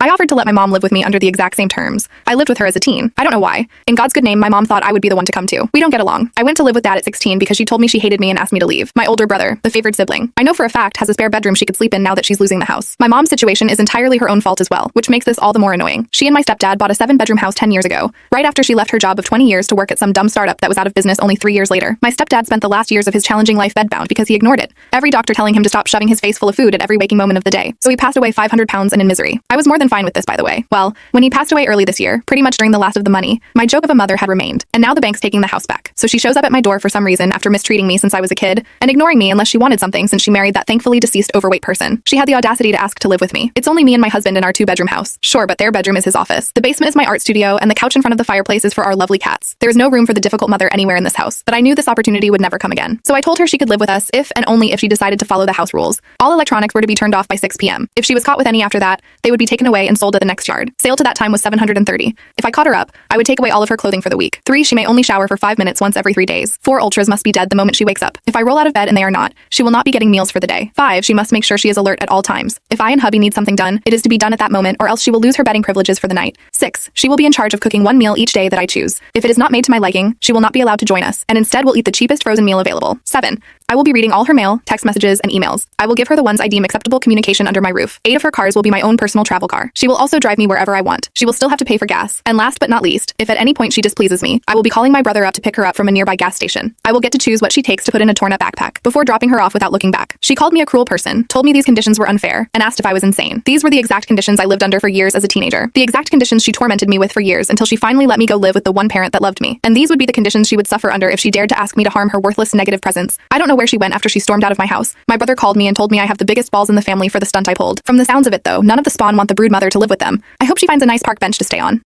I offered to let my mom live with me under the exact same terms. I lived with her as a teen. I don't know why. In God's good name, my mom thought I would be the one to come to. We don't get along. I went to live with dad at 16 because she told me she hated me and asked me to leave. My older brother, the favored sibling, I know for a fact has a spare bedroom she could sleep in now that she's losing the house. My mom's situation is entirely her own fault as well, which makes this all the more annoying. She and my stepdad bought a 7-bedroom house 10 years ago, right after she left her job of 20 years to work at some dumb startup that was out of business only 3 years later. My stepdad spent the last years of his challenging life bedbound because he ignored it. Every doctor telling him to stop shoving his face full of food at every waking moment of the day. So he passed away 500 pounds and in misery. I was more than fine with this, by the way. Well, when he passed away early this year, pretty much during the last of the money, my joke of a mother had remained, and now the bank's taking the house back. So she shows up at my door for some reason after mistreating me since I was a kid, and ignoring me unless she wanted something since she married that thankfully deceased overweight person. She had the audacity to ask to live with me. It's only me and my husband in our 2-bedroom house. Sure, but their bedroom is his office. The basement is my art studio, and the couch in front of the fireplace is for our lovely cats. There is no room for the difficult mother anywhere in this house, but I knew this opportunity would never come again. So I told her she could live with us if and only if she decided to follow the house rules. All electronics were to be turned off by 6 p.m. If she was caught with any after that, they would be taken away and sold at the next yard. Sale to that time was $730. If I caught her up, I would take away all of her clothing for the week. 3, she may only shower for 5 minutes once every 3 days. 4, ultras must be dead the moment she wakes up. If I roll out of bed and they are not, she will not be getting meals for the day. 5, she must make sure she is alert at all times. If I and hubby need something done, it is to be done at that moment or else she will lose her bedding privileges for the night. 6, she will be in charge of cooking 1 meal each day that I choose. If it is not made to my liking, she will not be allowed to join us, and instead will eat the cheapest frozen meal available. 7, I will be reading all her mail, text messages, and emails. I will give her the ones I deem acceptable communication under my roof. 8 of her cars will be my own personal travel car. She will also drive me wherever I want. She will still have to pay for gas. And last but not least, if at any point she displeases me, I will be calling my brother up to pick her up from a nearby gas station. I will get to choose what she takes to put in a torn-up backpack before dropping her off without looking back. She called me a cruel person, told me these conditions were unfair, and asked if I was insane. These were the exact conditions I lived under for years as a teenager. The exact conditions she tormented me with for years until she finally let me go live with the one parent that loved me. And these would be the conditions she would suffer under if she dared to ask me to harm her worthless negative presence. I don't know where she went after she stormed out of my house. My brother called me and told me I have the biggest balls in the family for the stunt I pulled. From the sounds of it though, none of the spawn want the brood mother to live with them. I hope she finds a nice park bench to stay on.